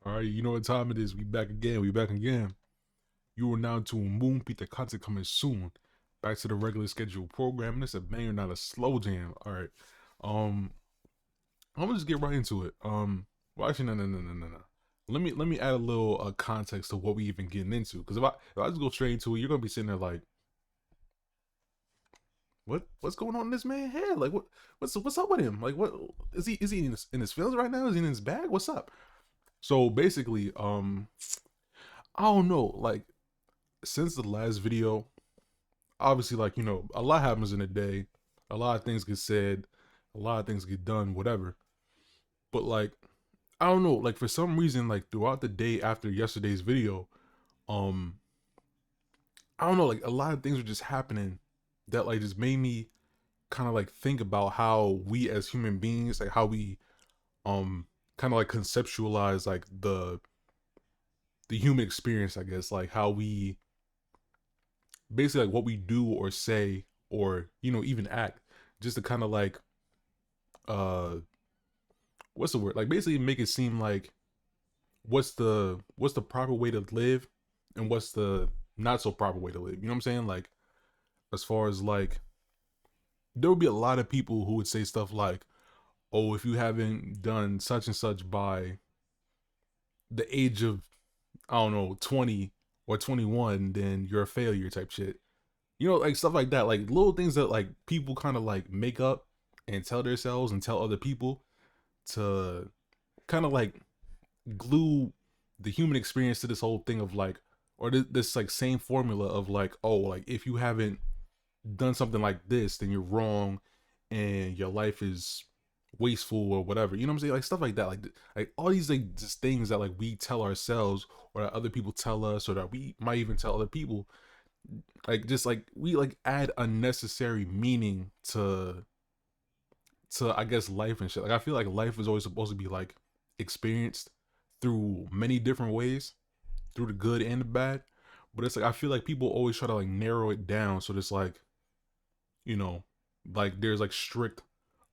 All right, you know what time it is. We back again. We back again. You are now to Moon Pizza content coming soon. Back to the regular scheduled program. This is a banger, not a slow jam. All right. Um, I'm gonna just get right into it. Well, actually, no. Let me add a little context to what we even getting into. Because if I just go straight into it, you're gonna be sitting there like, what's going on in this man's head? Like, what's up with him? Like, what is he in his feelings right now? Is he in his bag? What's up? So basically, I don't know. Like since the last video, obviously, like, a lot happens in a day. A lot of things get said, a lot of things get done, whatever. But like, I don't know, like for some reason, like throughout the day after yesterday's video, um, I don't know, like a lot of things were just happening that like just made me kind of like think about how we as human beings, like how we kind of like conceptualize like the human experience, I guess, like how we basically like what we do or say or even act just to kind of like uh what's the word, like basically make it seem like what's the proper way to live and what's the not so proper way to live, you know what I'm saying? Like as far as like there would be a lot of people who would say stuff like, oh, if you haven't done such and such by the age of, I don't know, 20 or 21, then you're a failure type shit. Like stuff like that, like little things that like people kind of like make up and tell themselves and tell other people to kind of like glue the human experience to this whole thing of like, or this like same formula of like, oh, like if you haven't done something like this, then you're wrong, and your life is wasteful or whatever. You know what I'm saying? Like stuff like that, like all these like just things that like we tell ourselves or that other people tell us or that we might even tell other people, like just like we like add unnecessary meaning to I guess life and shit. Like I feel like life is always supposed to be like experienced through many different ways, through the good and the bad. But it's like I feel like people always try to like narrow it down so it's like, you know, like there's like strict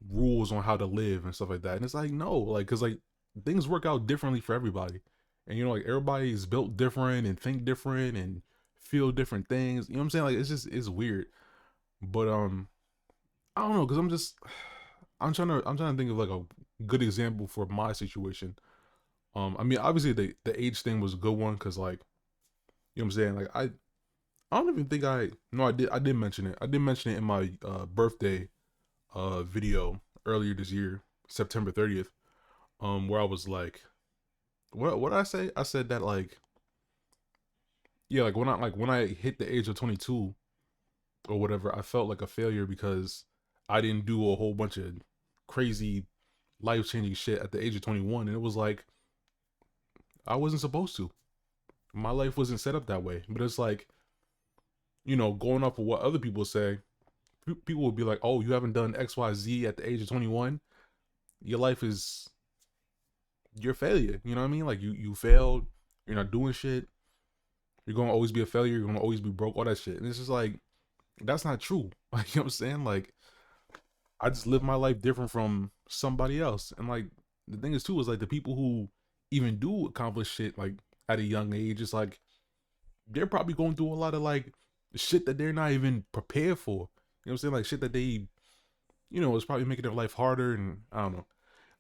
rules on how to live and stuff like that. And it's like no, like cuz like things work out differently for everybody. And like everybody is built different and think different and feel different things. You know what I'm saying? Like it's weird. But I don't know cuz I'm trying to think of like a good example for my situation. I mean, obviously the age thing was a good one because like you know what I'm saying. Like I don't even think I did mention it. I did mention it in my birthday video earlier this year, September 30th. Where I was like, what did I say? I said that like yeah, like when I hit the age of 22 or whatever, I felt like a failure because I didn't do a whole bunch of crazy life changing shit at the age of 21, and it was like I wasn't supposed to. My life wasn't set up that way. But it's like, going off of what other people say, people would be like, "Oh, you haven't done X, Y, Z at the age of 21. Your life is your failure." You know what I mean? Like you failed. You're not doing shit. You're gonna always be a failure. You're gonna always be broke. All that shit. And it's just like that's not true. Like you know what I'm saying? Like I just live my life different from somebody else. And like the thing is too is like the people who even do accomplish shit like at a young age, it's like they're probably going through a lot of like shit that they're not even prepared for. You know what I'm saying? Like shit that they, is probably making their life harder. And I don't know.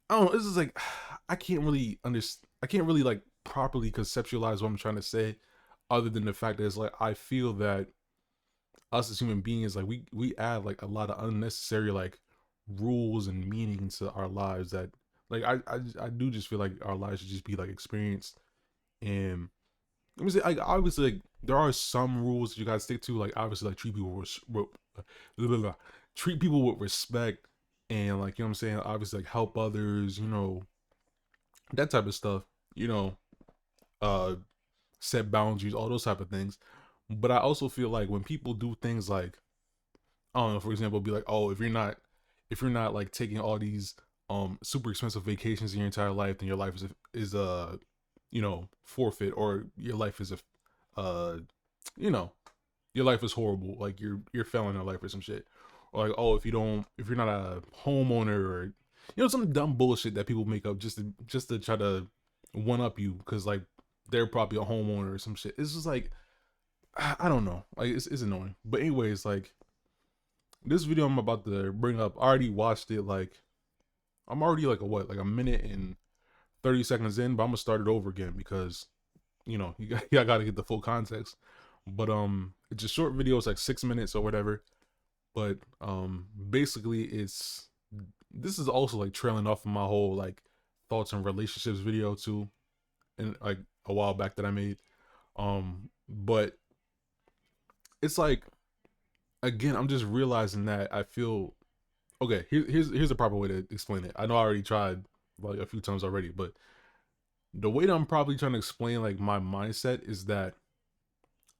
I don't know. This is like I can't really understand. I can't really like properly conceptualize what I'm trying to say, other than the fact that it's like I feel that us as human beings, like we add like a lot of unnecessary like rules and meaning to our lives that like I do just feel like our lives should just be like experienced. And let me say, like obviously, like there are some rules that you gotta stick to. Like obviously, like treat people with respect, and like you know what I'm saying. Obviously, like help others. That type of stuff. You know, uh, set boundaries, all those type of things. But I also feel like when people do things like I don't know, for example, be like, oh, if you're not like taking all these super expensive vacations in your entire life, then your life is forfeit, or your life is a uh you know your life is horrible, like you're failing in life or some shit. Or like, oh, if you're not a homeowner, or some dumb bullshit that people make up just to try to one up you because like they're probably a homeowner or some shit. It's just like I don't know, like it's annoying. But anyways, like this video I'm about to bring up, I already watched it. Like I'm already like like a minute and 30 seconds in, but I'm gonna start it over again because you gotta get the full context. But it's a short video. It's like 6 minutes or whatever. But basically it's this is also like trailing off of my whole like thoughts on relationships video too, and like a while back that I made. But it's like again, I'm just realizing that I feel okay. Here's the proper way to explain it. I know I already tried like a few times already, but the way that I'm probably trying to explain like my mindset is that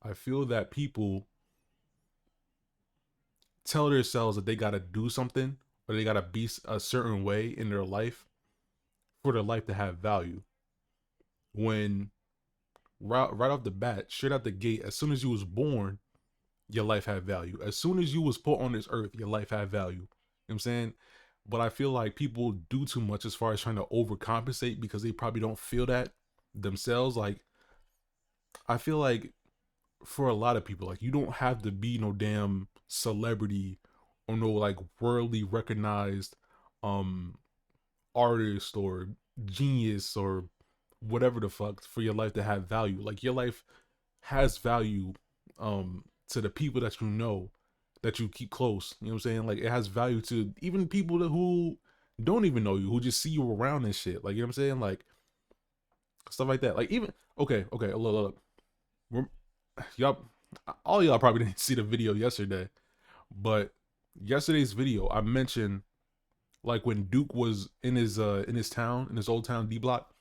I feel that people tell themselves that they gotta do something or they gotta be a certain way in their life for their life to have value. When right off the bat, straight out the gate, as soon as you was born, your life had value. As soon as you was put on this earth, your life had value. You know what I'm saying? But I feel like people do too much as far as trying to overcompensate because they probably don't feel that themselves. Like I feel like for a lot of people, like you don't have to be no damn celebrity or no like worldly recognized um artist or genius or whatever the fuck for your life to have value. Like your life has value to the people that you know, that you keep close. You know what I'm saying? Like it has value to even people who don't even know you, who just see you around and shit. Like you know what I'm saying? Like stuff like that. Like even okay, look. Y'all all y'all probably didn't see the video yesterday, but yesterday's video I mentioned like when Duke was in his town, in his old town D block,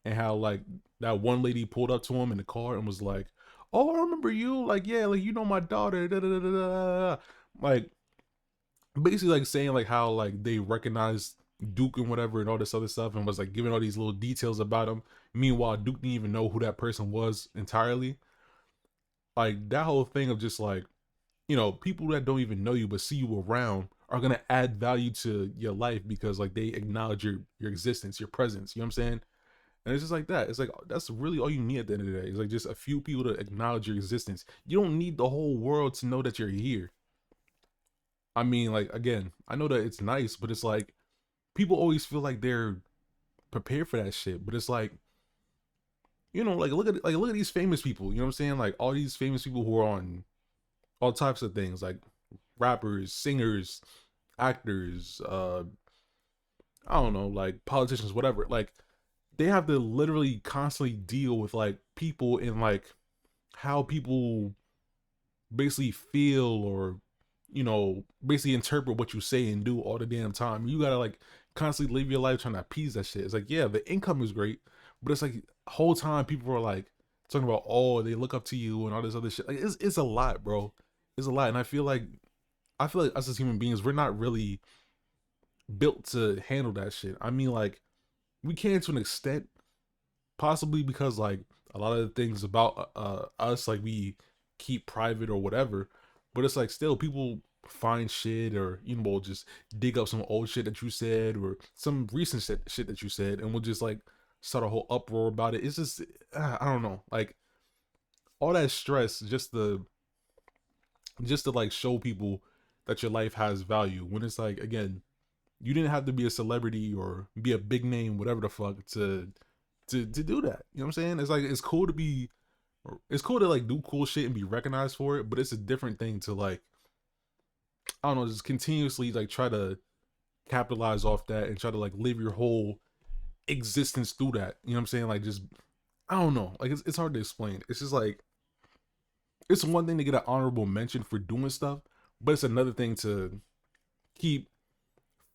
and how like that one lady pulled up to him in the car and was like, "Oh, I remember you. Like, yeah, like you know my daughter." Da, da, da, da, da. Like basically like saying like how like they recognized Duke and whatever and all this other stuff and was like giving all these little details about him. Meanwhile, Duke didn't even know who that person was entirely. Like that whole thing of just like, people that don't even know you but see you around are gonna add value to your life because like they acknowledge your existence, your presence. You know what I'm saying? And it's just like that. It's like that's really all you need at the end of the day. It's like just a few people to acknowledge your existence. You don't need the whole world to know that you're here. I mean, like again, I know that it's nice, but it's like people always feel like they're prepared for that shit. But it's like, like look at these famous people. You know what I'm saying? Like all these famous people who are on all types of things, like rappers, singers, actors, I don't know, like politicians, whatever. Like they have to literally constantly deal with like people and like how people basically feel or basically interpret what you say and do all the damn time. You gotta like constantly live your life trying to appease that shit. It's like, yeah, the income is great, but it's like whole time people are like talking about, oh, they look up to you and all this other shit. Like it's a lot, bro. It's a lot. And I feel like us as human beings, we're not really built to handle that shit. I mean, like we can to an extent, possibly because like a lot of the things about us like we keep private or whatever, but it's like still people find shit or will just dig up some old shit that you said or some recent shit that you said and we'll just like start a whole uproar about it. It's just I don't know, like all that stress just to like show people that your life has value when it's like again, you didn't have to be a celebrity or be a big name, whatever the fuck, to do that. You know what I'm saying? It's like it's cool to like do cool shit and be recognized for it, but it's a different thing to like I don't know, just continuously like try to capitalize off that and try to like live your whole existence through that. You know what I'm saying? Like just I don't know. Like it's hard to explain. It's just like it's one thing to get an honorable mention for doing stuff, but it's another thing to keep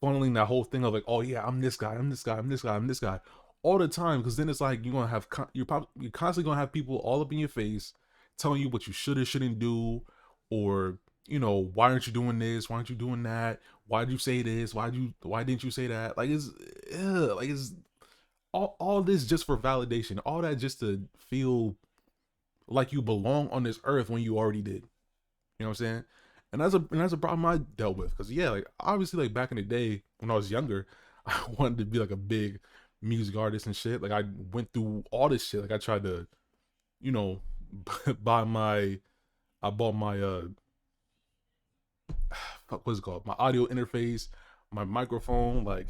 funneling that whole thing of like, oh yeah, I'm this guy, I'm this guy, I'm this guy, I'm this guy, all the time. Because then it's like you're gonna have you're constantly gonna have people all up in your face telling you what you should or shouldn't do, or why aren't you doing this? Why aren't you doing that? Why did you say this? Why didn't you say that? Like it's all this just for validation. All that just to feel like you belong on this earth when you already did. You know what I'm saying? And that's a problem I dealt with. Cause yeah, like obviously like back in the day when I was younger, I wanted to be like a big music artists and shit. Like I went through all this shit. Like I tried to, you know, buy my I bought my what's it called? My audio interface, my microphone, like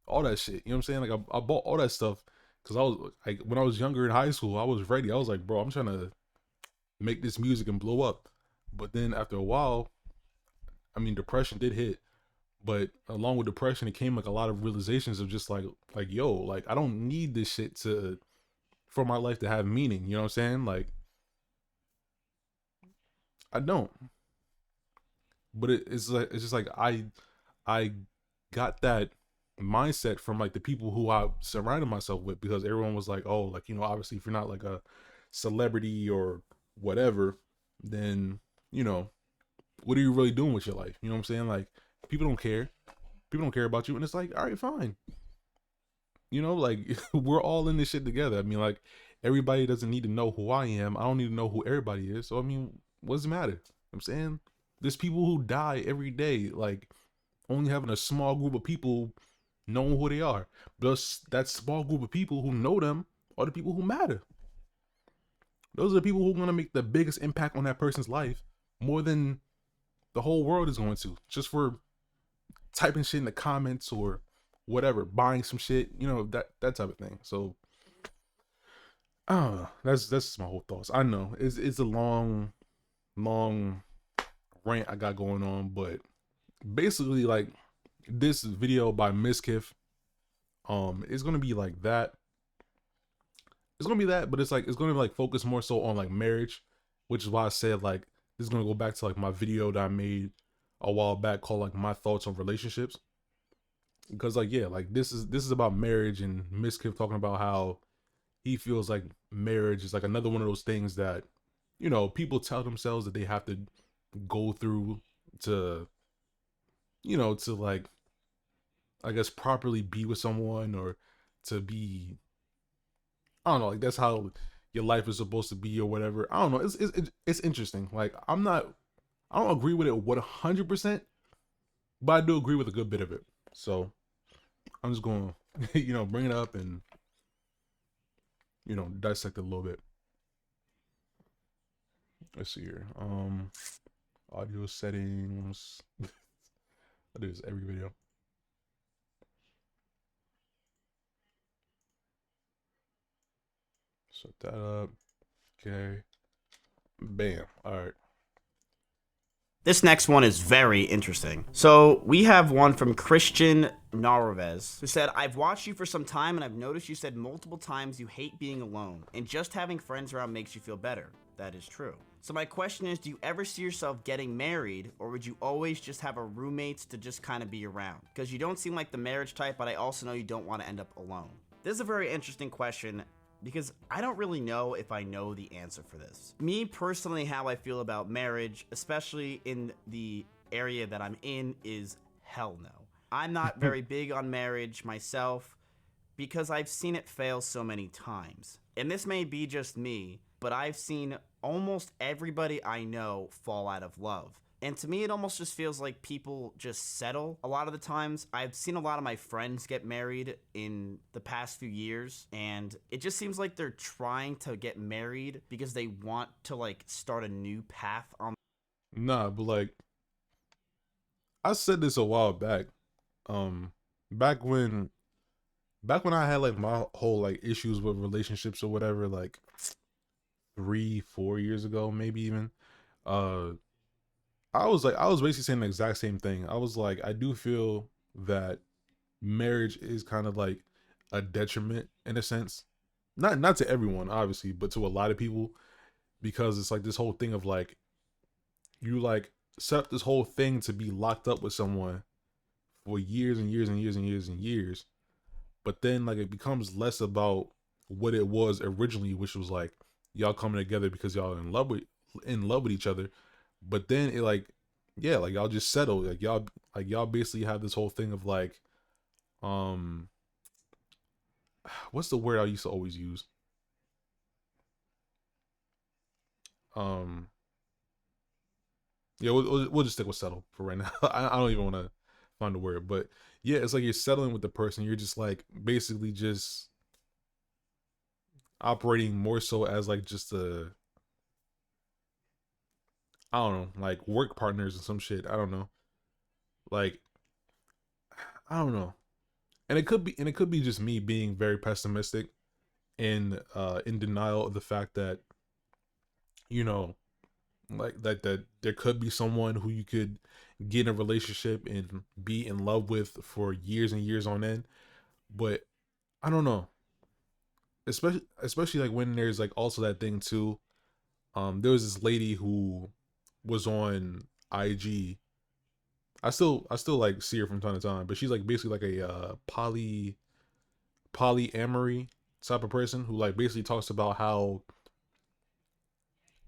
all that shit. You know what I'm saying? Like I bought all that stuff because I was like when I was younger in high school, I was ready. I was like, bro, I'm trying to make this music and blow up. But then after a while, I mean, depression did hit. But along with depression, it came like a lot of realizations of just like yo, like I don't need this shit to for my life to have meaning. You know what I'm saying? Like I don't. But it's like it's just like I got that mindset from like the people who I surrounded myself with because everyone was like, oh, like obviously if you're not like a celebrity or whatever, then you know what are you really doing with your life? You know what I'm saying? Like people don't care. People don't care about you, and it's like, all right, fine. Like we're all in this shit together. I mean, like everybody doesn't need to know who I am. I don't need to know who everybody is. So I mean, what does it matter? You know what I'm saying there's people who die every day. Like only having a small group of people knowing who they are. Plus, that small group of people who know them are the people who matter. Those are the people who are going to make the biggest impact on that person's life more than the whole world is going to. Just for typing shit in the comments or whatever, buying some shit, that type of thing. So, I don't know. That's just my whole thoughts. I know it's a long rant I got going on, but basically, like this video by Mizkif, it's gonna be like that. It's gonna be that, but it's gonna be like focus more so on like marriage, which is why I said like this is gonna go back to like my video that I made a while back called like my thoughts on relationships. Because like yeah, like this is about marriage and Mizkif talking about how he feels like marriage is like another one of those things that people tell themselves that they have to go through to to like I guess properly be with someone or to be I don't know like that's how your life is supposed to be or whatever. I don't know. It's interesting. Like I don't agree with it 100%, but I do agree with a good bit of it. So I'm just going to bring it up and dissect it a little bit. Let's see here. Audio settings. I do this every video. Set that up. Okay. Bam. All right. This next one is very interesting. So we have one from Christian Narvez who said, I've watched you for some time and I've noticed you said multiple times you hate being alone and just having friends around makes you feel better. That is true. So my question is, do you ever see yourself getting married or would you always just have a roommate to just kind of be around? Because you don't seem like the marriage type, but I also know you don't want to end up alone. This is a very interesting question because I don't really know if I know the answer for this. Me personally, how I feel about marriage, especially in the area that I'm in, is hell no. I'm not very big on marriage myself because I've seen it fail so many times. And this may be just me, but I've seen almost everybody I know fall out of love. And to me, it almost just feels like people just settle a lot of the times. I've seen a lot of my friends get married in the past few years, and it just seems like they're trying to get married because they want to like start a new path on. Nah, but like I said this a while back. Um, back when I had like my whole like issues with relationships or whatever, like 3-4 years ago, maybe even. Uh, I was basically saying the exact same thing. I was like, I do feel that marriage is kind of like a detriment in a sense. Not to everyone, obviously, but to a lot of people because it's like this whole thing of like you like set up this whole thing to be locked up with someone for years and years and years and years and years. But then like it becomes less about what it was originally, which was like y'all coming together because y'all in love with each other. But then it like yeah, like y'all just settle. Like y'all basically have this whole thing of like um what's the word I used to always use? Um yeah, we'll just stick with settle for right now. I don't even want to find the word, but yeah, it's like you're settling with the person. You're just like basically just operating more so as like just a, I don't know, like work partners and some shit. I don't know. Like I don't know. And it could be just me being very pessimistic and in denial of the fact that, you know, like that there could be someone who you could get in a relationship and be in love with for years and years on end. But I don't know. Especially like when there's like also that thing too. There was this lady who was on IG. I still like see her from time to time, but she's like basically like a polyamory type of person who like basically talks about how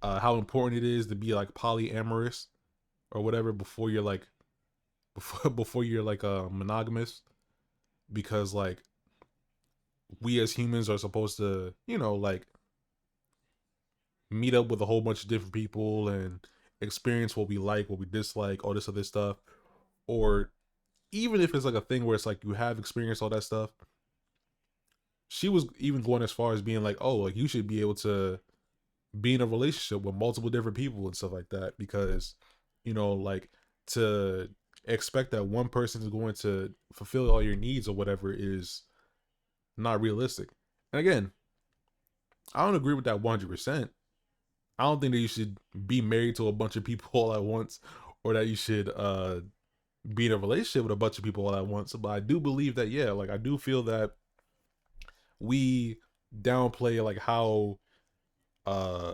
important it is to be like polyamorous or whatever before you're like before you're like monogamous, because like we as humans are supposed to, you know, like meet up with a whole bunch of different people and experience what we like, what we dislike, all this other stuff. Or even if it's like a thing where it's like you have experienced all that stuff, she was even going as far as being like, oh, like you should be able to be in a relationship with multiple different people and stuff like that, because, you know, like to expect that one person is going to fulfill all your needs or whatever is not realistic. And again, I don't agree with that 100%. I don't think that you should be married to a bunch of people all at once, or that you should be in a relationship with a bunch of people all at once. But I do believe that, yeah, like I do feel that we downplay like uh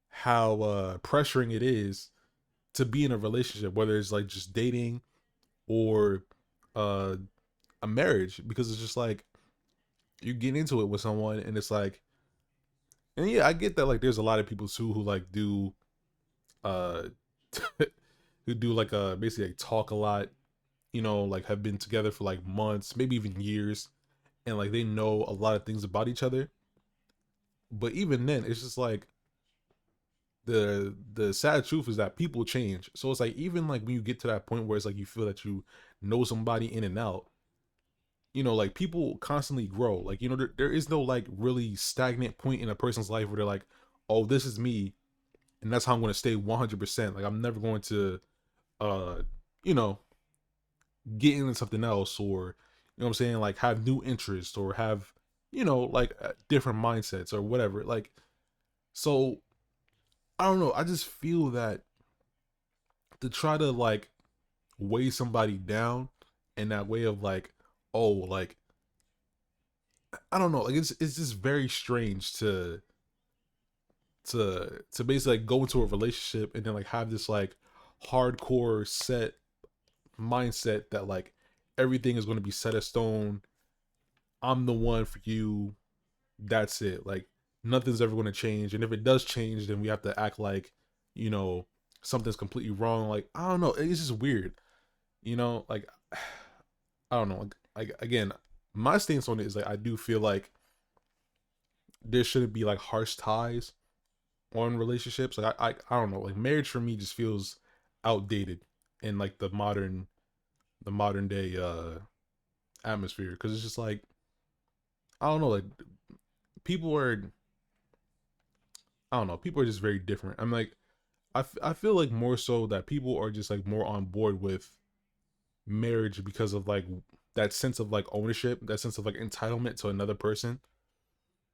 how pressuring it is to be in a relationship, whether it's like just dating or uh a marriage, because it's just like you get into it with someone and it's like, and yeah, I get that like there's a lot of people too who like do uh who do like basically like talk a lot, you know, like have been together for like months, maybe even years, and like they know a lot of things about each other. But even then, it's just like the sad truth is that people change. So it's like even like when you get to that point where it's like you feel that you know somebody in and out, you know, like people constantly grow. Like, you know, there is no like really stagnant point in a person's life where they're like, oh, this is me and that's how I'm going to stay 100%. Like I'm never going to uh you know, get into something else, or you know what I'm saying, like have new interests or have, you know, like different mindsets or whatever. Like, so I don't know, I just feel that to try to like weigh somebody down in that way of like, oh, like I don't know, like it's just very strange to basically like go into a relationship and then like have this like hardcore set mindset that like everything is going to be set in stone. I'm the one for you. That's it. Like nothing's ever going to change, and if it does change, then we have to act like, you know, something's completely wrong. Like I don't know, it's just weird. You know, like I don't know. Like again, my stance on it is like I do feel like there shouldn't be like harsh ties on relationships. Like I don't know. Like marriage for me just feels outdated in like the modern day atmosphere, because it's just like I don't know. Like people are, I don't know. People are just very different. I'm like I feel like more so that people are just like more on board with marriage because of like that sense of like ownership, that sense of like entitlement to another person.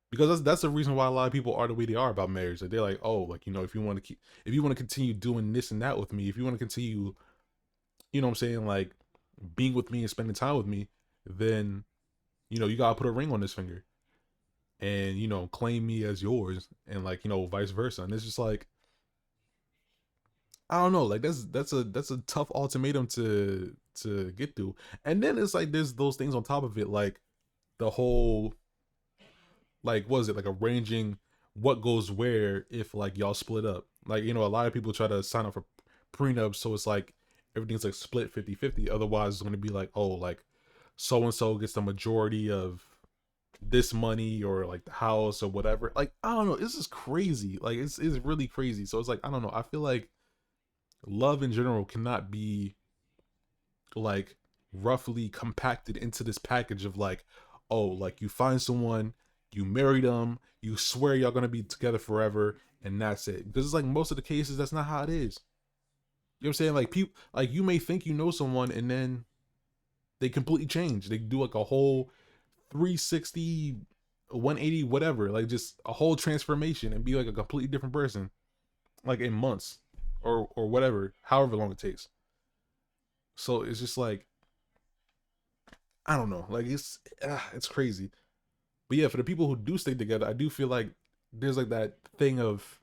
Because that's the reason why a lot of people are the way they are about marriage. Like they're like, oh, like, you know, if you want to keep, if you want to continue doing this and that with me, if you want to continue, you know what I'm saying, like being with me and spending time with me, then, you know, you gotta put a ring on this finger and, you know, claim me as yours, and like, you know, vice versa. And it's just like, I don't know, like that's a tough ultimatum to get through. And then it's like there's those things on top of it, like the whole, like what is it, like arranging what goes where if like y'all split up. Like, you know, a lot of people try to sign up for prenups, so it's like everything's like split 50-50. Otherwise it's going to be like, oh, like so and so gets the majority of this money or like the house or whatever. Like I don't know, this is crazy. Like it's really crazy. So it's like I don't know, I feel like love in general cannot be like roughly compacted into this package of like, oh, like you find someone, you marry them, you swear y'all gonna be together forever, and that's it. Because it's like most of the cases, that's not how it is. You know what I'm saying? Like people, like you may think you know someone, and then they completely change. They do like a whole 360, 180, whatever, like just a whole transformation and be like a completely different person, like in months or whatever, however long it takes. So it's just like I don't know, like it's crazy. But yeah, for the people who do stay together, I do feel like there's like that thing of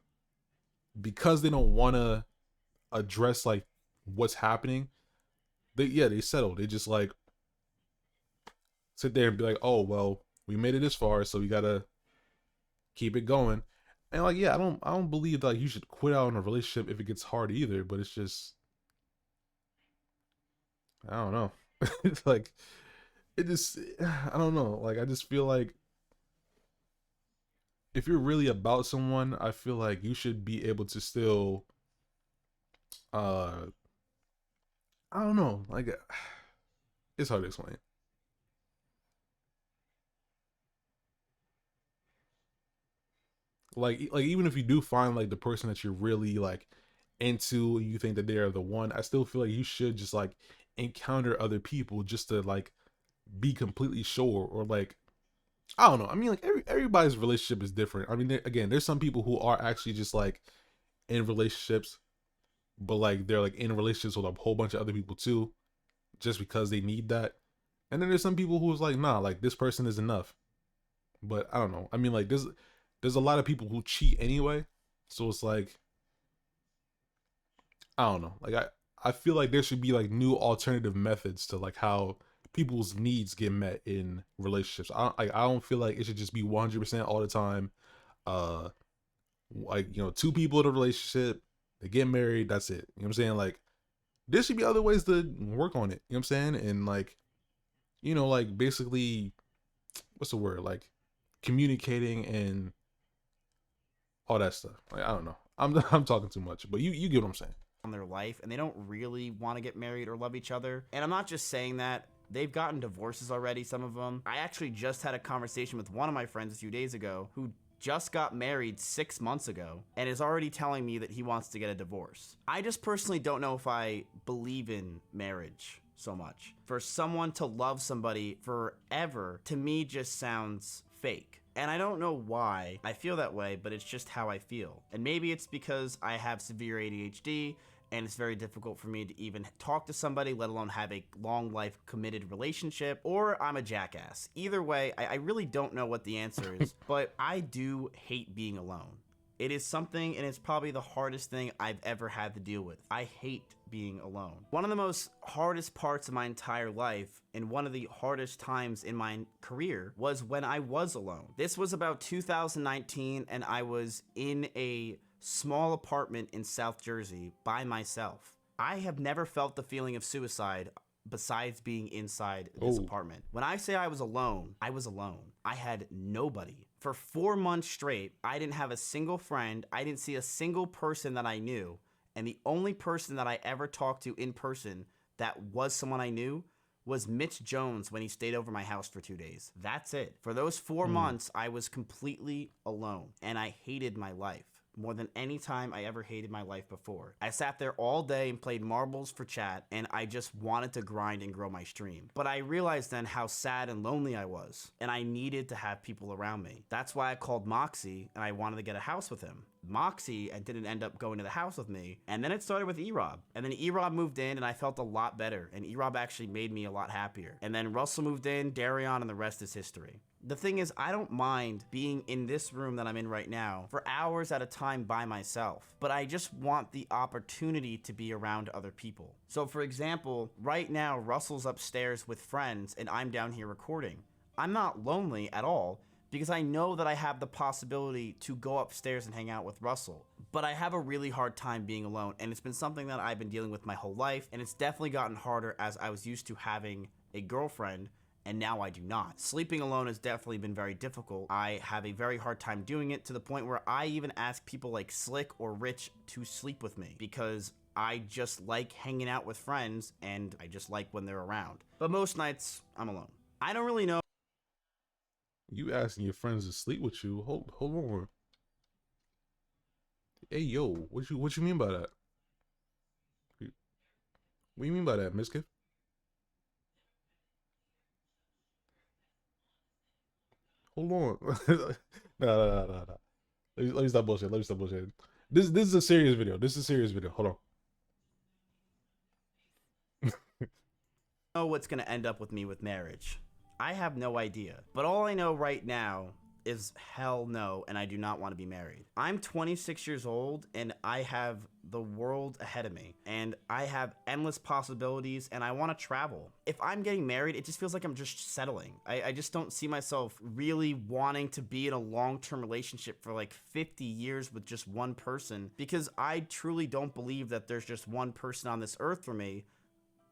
because they don't want to address like what's happening. They settle. They just like sit there and be like, oh well, we made it this far, so we gotta keep it going. And like, yeah, I don't believe that like, you should quit out on a relationship if it gets hard either. But it's just I don't know. It's like it just I don't know. Like I just feel like if you're really about someone, I feel like you should be able to still uh I don't know. Like it's hard to explain. Like even if you do find like the person that you're really like into and you think that they are the one, I still feel like you should just like encounter other people just to like be completely sure or like I don't know. I mean like everybody's relationship is different. I mean again, there's some people who are actually just like in relationships but like they're like in relationships with a whole bunch of other people too just because they need that. And then there's some people who's like nah, like this person is enough. But I don't know. I mean like there's a lot of people who cheat anyway. So it's like I don't know. Like I feel like there should be like new alternative methods to like how people's needs get met in relationships. I don't feel like it should just be 100% all the time. Uh like you know, two people in a relationship, they get married, that's it. You know what I'm saying? Like there should be other ways to work on it. You know what I'm saying? And like you know, like basically what's the word? Like communicating and all that stuff. Like I don't know. I'm talking too much, but you get what I'm saying. On their life and they don't really want to get married or love each other. And I'm not just saying that. They've gotten divorces already, some of them. I actually just had a conversation with one of my friends a few days ago who just got married 6 months ago and is already telling me that he wants to get a divorce. I just personally don't know if I believe in marriage so much. For someone to love somebody forever, to me just sounds fake. And I don't know why I feel that way, but it's just how I feel. And maybe it's because I have severe ADHD and it's very difficult for me to even talk to somebody, let alone have a long life committed relationship, or I'm a jackass. Either way, I really don't know what the answer is, but I do hate being alone. It is something, and it's probably the hardest thing I've ever had to deal with. I hate being alone. One of the most hardest parts of my entire life, and one of the hardest times in my career, was when I was alone. This was about 2019, and I was in a small apartment in South Jersey by myself. I have never felt the feeling of suicide besides being inside this Oh, apartment. When I say I was alone, I was alone. I had nobody. For 4 months straight, I didn't have a single friend. I didn't see a single person that I knew. And the only person that I ever talked to in person that was someone I knew was Mitch Jones when he stayed over my house for 2 days. That's it. For those 4 mm, months, I was completely alone and I hated my life more than any time I ever hated my life before. I sat there all day and played marbles for chat, and I just wanted to grind and grow my stream. But I realized then how sad and lonely I was, and I needed to have people around me. That's why I called Moxie, and I wanted to get a house with him. Moxie didn't end up going to the house with me, and then it started with E-Rob. And then E-Rob moved in, and I felt a lot better, and E-Rob actually made me a lot happier. And then Russell moved in, Darion, and the rest is history. The thing is, I don't mind being in this room that I'm in right now for hours at a time by myself, but I just want the opportunity to be around other people. So for example, right now, Russell's upstairs with friends and I'm down here recording. I'm not lonely at all because I know that I have the possibility to go upstairs and hang out with Russell. But I have a really hard time being alone, and it's been something that I've been dealing with my whole life, and it's definitely gotten harder as I was used to having a girlfriend and now I do not. Sleeping alone has definitely been very difficult. I have a very hard time doing it to the point where I even ask people like Slick or Rich to sleep with me because I just like hanging out with friends and I just like when they're around. But most nights, I'm alone. I don't really know. You asking your friends to sleep with you? Hold on. Hey yo, what you mean by that? What do you mean by that, Mizkif? Hold on. No. Let me stop bullshit. Let me stop bullshit. This is a serious video. This is a serious video. Hold on. Know what's going to end up with me with marriage. I have no idea. But all I know right now is hell no, and I do not want to be married. I'm 26 years old and I have the world ahead of me and I have endless possibilities and I want to travel. If I'm getting married, it just feels like I'm just settling. I just don't see myself really wanting to be in a long-term relationship for like 50 years with just one person, because I truly don't believe that there's just one person on this earth for me.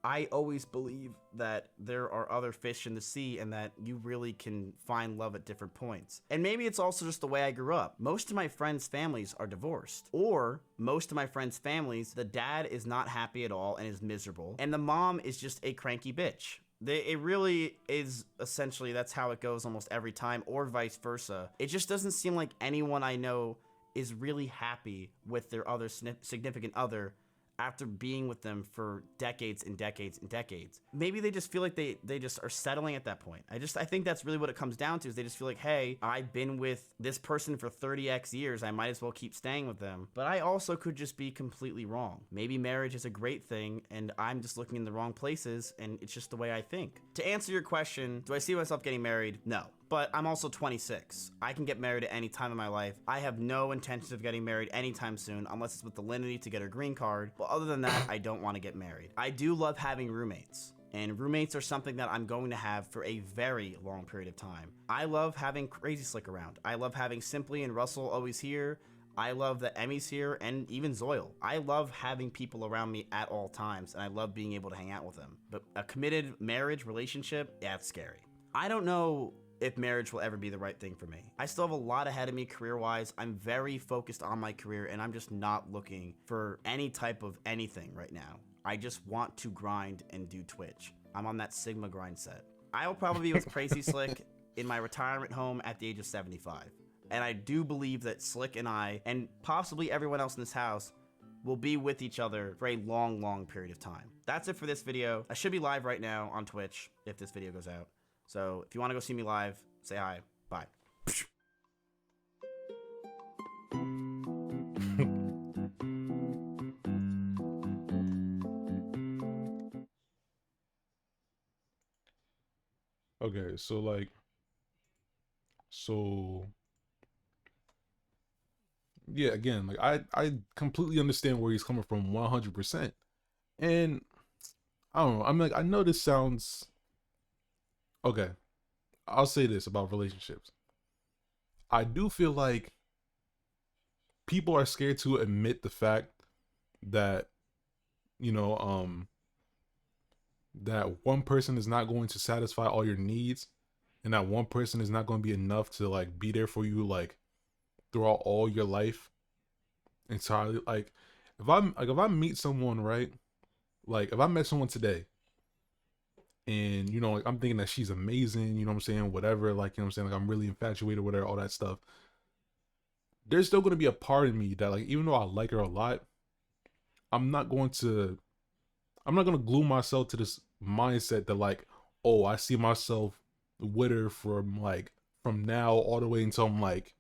I always believe that there are other fish in the sea and that you really can find love at different points. And maybe it's also just the way I grew up. Most of my friends' families are divorced, or most of my friends' families, the dad is not happy at all and is miserable, and the mom is just a cranky bitch. It really is essentially, that's how it goes almost every time, or vice versa. It just doesn't seem like anyone I know is really happy with their other significant other after being with them for decades and decades and decades. Maybe they just feel like they just are settling at that point. I think that's really what it comes down to, is they just feel like, hey, I've been with this person for 30x years, I might as well keep staying with them. But I also could just be completely wrong. Maybe marriage is a great thing and I'm just looking in the wrong places and it's just the way I think. To answer your question, do I see myself getting married? No. But I'm also 26. I can get married at any time in my life. I have no intentions of getting married anytime soon, unless it's with the Linity to get her green card. But other than that, I don't want to get married. I do love having roommates. And roommates are something that I'm going to have for a very long period of time. I love having Crazy Slick around. I love having Simply and Russell always here. I love that Emmy's here, and even Zoil. I love having people around me at all times, and I love being able to hang out with them. But a committed marriage relationship, yeah, it's scary. I don't know if marriage will ever be the right thing for me. I still have a lot ahead of me career-wise. I'm very focused on my career, and I'm just not looking for any type of anything right now. I just want to grind and do Twitch. I'm on that Sigma grind set. I will probably be with Crazy Slick in my retirement home at the age of 75. And I do believe that Slick and I, and possibly everyone else in this house, will be with each other for a long, long period of time. That's it for this video. I should be live right now on Twitch if this video goes out. So if you want to go see me live, say hi. Bye. Okay, so yeah, again, like I completely understand where he's coming from 100%. And I don't know. I'm like, I know this sounds okay. I'll say this about relationships. I do feel like people are scared to admit the fact that, you know, that one person is not going to satisfy all your needs, and that one person is not going to be enough to like be there for you like throughout all your life entirely. Like if I meet someone, right? Like if I met someone today and you know, like I'm thinking that she's amazing, you know what I'm saying, whatever, like you know what I'm saying, like I'm really infatuated with her, all that stuff. There's still gonna be a part of me that like even though I like her a lot, I'm not going to I'm not gonna glue myself to this mindset that like, oh, I see myself with her from now all the way until I'm like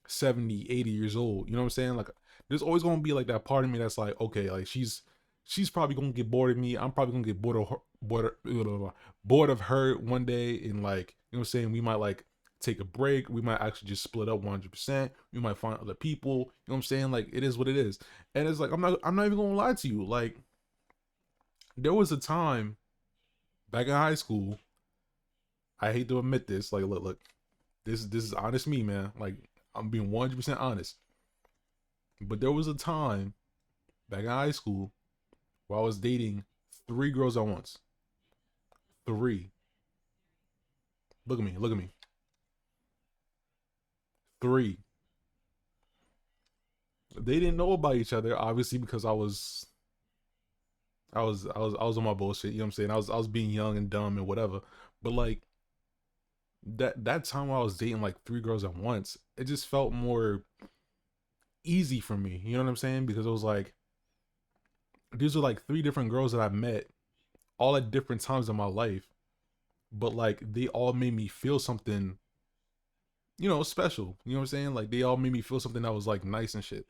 70, 80 years old. You know what I'm saying? Like there's always gonna be like that part of me that's like, okay, like she's probably gonna get bored of me. I'm probably gonna get bored of her one day, and like, you know what I'm saying, we might like take a break. We might actually just split up 100%. We might find other people. You know what I'm saying? Like it is what it is. And it's like I'm not even gonna lie to you. Like there was a time back in high school. I hate to admit this. Like look. This is honest me, man. Like I'm being 100% honest. But there was a time back in high school where I was dating 3 girls at once. 3. Look at me. Look at me. 3. They didn't know about each other, obviously, because I was I was on my bullshit. You know what I'm saying? I was being young and dumb and whatever. But like that time when I was dating like three girls at once, it just felt more easy for me. You know what I'm saying? Because it was like these are like three different girls that I met all at different times in my life, but like they all made me feel something, special. You know what I'm saying? Like they all made me feel something that was like nice and shit.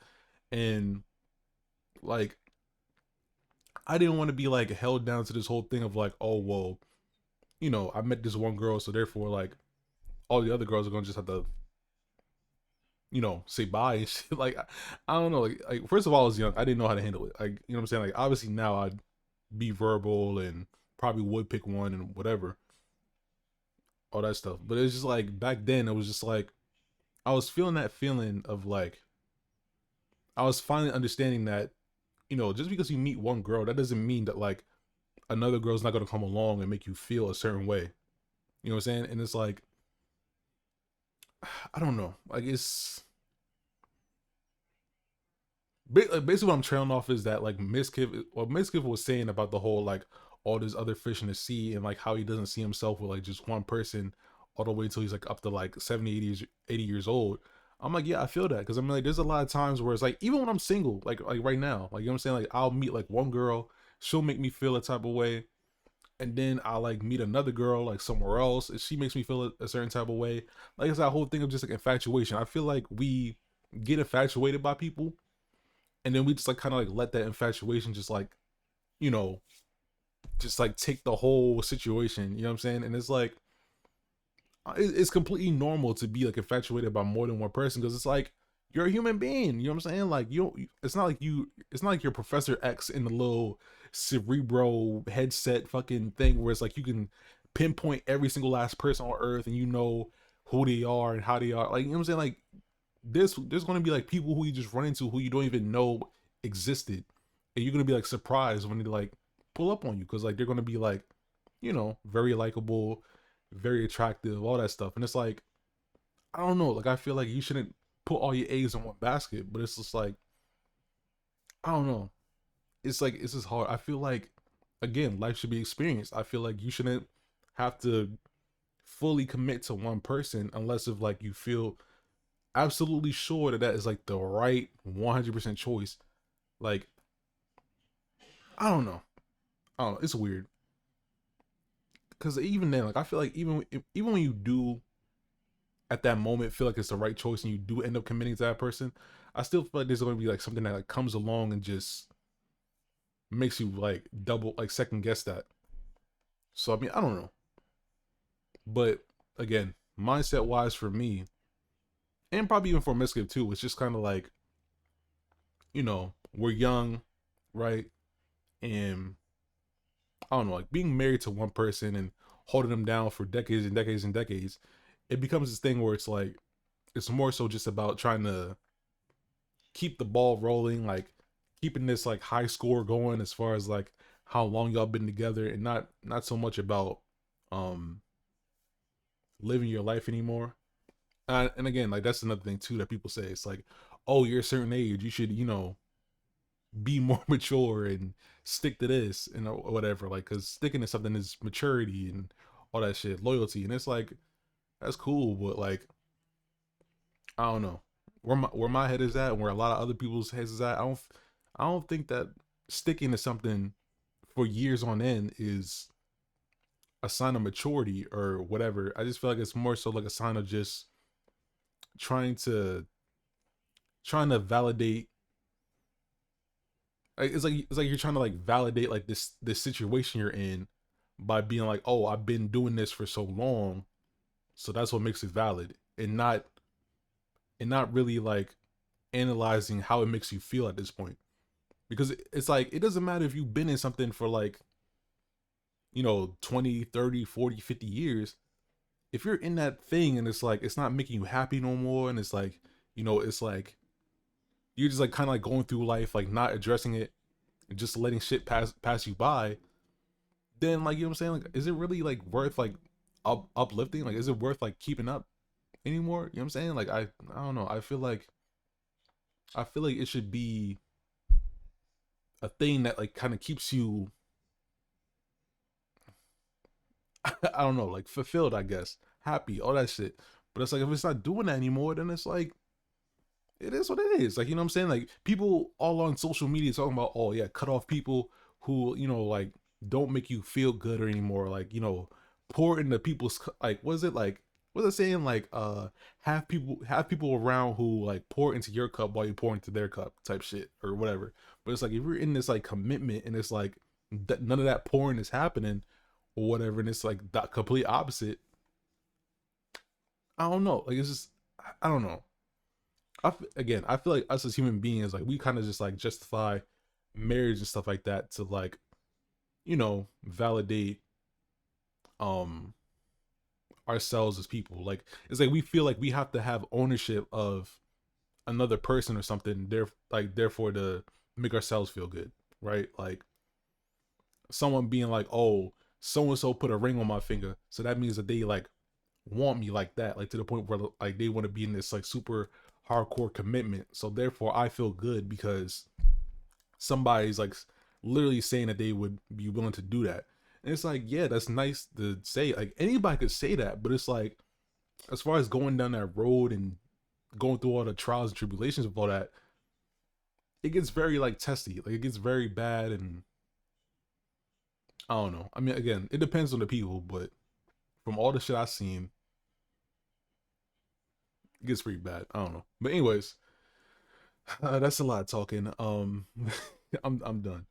And like I didn't want to be like held down to this whole thing of like, oh well, I met this one girl, so therefore like all the other girls are gonna just have to, say bye and shit. Like I don't know. Like first of all, I was young. I didn't know how to handle it. Like you know what I'm saying? Like obviously now I'd be verbal and probably would pick one and whatever, all that stuff. But it's just like back then it was just like I was feeling that feeling of like I was finally understanding that, just because you meet one girl, that doesn't mean that like another girl's not gonna come along and make you feel a certain way. You know what I'm saying? And it's like I don't know. Like it's basically what I'm trailing off is that like Mizkif, what Mizkif was saying about the whole like all this other fish in the sea and like how he doesn't see himself with like just one person all the way until he's like up to like 70, 80 years old. I'm like, yeah, I feel that because I mean like there's a lot of times where it's like even when I'm single, like right now, like you know what I'm saying, like I'll meet like one girl, she'll make me feel a type of way, and then I'll like meet another girl like somewhere else, and she makes me feel a certain type of way. Like it's that whole thing of just like infatuation. I feel like we get infatuated by people and then we just like kind of like let that infatuation just like you know just like take the whole situation, you know what I'm saying? And it's like it's completely normal to be like infatuated by more than one person because it's like you're a human being, you know what I'm saying? Like you don't, it's not like you're Professor X in the little cerebro headset fucking thing where it's like you can pinpoint every single last person on earth and you know who they are and how they are, like you know what I'm saying? Like there's going to be like people who you just run into who you don't even know existed, and you're going to be like surprised when they like pull up on you because like they're going to be like very likable, very attractive, all that stuff. And it's like I don't know, like I feel like you shouldn't put all your eggs in one basket, but it's just like I don't know, it's like it's just hard. I feel like again life should be experienced. I feel like you shouldn't have to fully commit to one person unless if like you feel absolutely sure that that is like the right 100% choice. Like I don't know, I don't know. It's weird because even then, like I feel like even when you do at that moment feel like it's the right choice and you do end up committing to that person, I still feel like there's going to be like something that like comes along and just makes you like double like second guess that. So I mean I don't know, but again, mindset wise for me and probably even for Miskip too, it's just kind of like we're young, right? And I don't know, like being married to one person and holding them down for decades and decades and decades, it becomes this thing where it's like it's more so just about trying to keep the ball rolling, like keeping this like high score going as far as like how long y'all been together, and not so much about um living your life anymore. And again, like that's another thing too that people say. It's like, oh, you're a certain age, you should be more mature and stick to this and or whatever, like because sticking to something is maturity and all that shit, loyalty. And it's like that's cool, but like I don't know where my head is at and where a lot of other people's heads is at. I don't think that sticking to something for years on end is a sign of maturity or whatever. I just feel like it's more so like a sign of just trying to validate. It's like you're trying to like validate like this situation you're in by being like, oh, I've been doing this for so long, so that's what makes it valid, and not really like analyzing how it makes you feel at this point. Because it's like it doesn't matter if you've been in something for like 20, 30, 40, 50 years. If you're in that thing and it's like it's not making you happy no more, and it's like it's like you're just like kind of like going through life like not addressing it and just letting shit pass you by, then like what I'm saying, like is it really like worth like uplifting, like is it worth like keeping up anymore? What I'm saying, like I don't know, I feel like it should be a thing that like kind of keeps you I don't know, like fulfilled, I guess, happy, all that shit. But it's like if it's not doing that anymore, then it's like it is what it is. Like, you know what I'm saying? Like people all on social media talking about, oh yeah, cut off people who, like don't make you feel good or anymore. Like, pour into people's like what is it like what's it saying? Like have people around who like pour into your cup while you pour into their cup type shit or whatever. But it's like if you're in this like commitment and it's like none of that pouring is happening or whatever, and it's like the complete opposite. I don't know. Like it's just I don't know. Again, I feel like us as human beings, like we kind of just like justify marriage and stuff like that to like, validate um ourselves as people. Like it's like we feel like we have to have ownership of another person or something. Therefore to make ourselves feel good, right? Like someone being like, oh, so and so put a ring on my finger, so that means that they like want me like that, like to the point where like they want to be in this like super hardcore commitment. So therefore, I feel good because somebody's like literally saying that they would be willing to do that. And it's like, yeah, that's nice to say. Like anybody could say that, but it's like as far as going down that road and going through all the trials and tribulations of all that, it gets very like testy. Like it gets very bad, and I don't know. I mean, again, it depends on the people, but from all the shit I've seen, it gets pretty bad. I don't know. But anyways, that's a lot of talking. I'm done.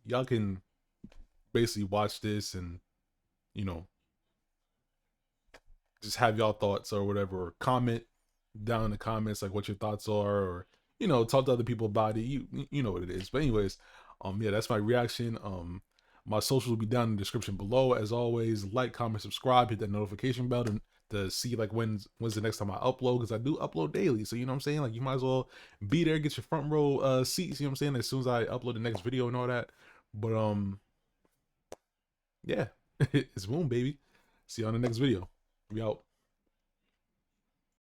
Y'all can basically watch this and you know just have y'all thoughts or whatever, or comment down in the comments like what your thoughts are, or talk to other people about it. You know what it is. But anyways, yeah, that's my reaction. My socials will be down in the description below. As always, like, comment, subscribe, hit that notification bell to see like when's the next time I upload, because I do upload daily. So you know what I'm saying, like you might as well be there, get your front row seats, you know what I'm saying, as soon as I upload the next video and all that. But yeah, it's boom, baby. See you on the next video. We out.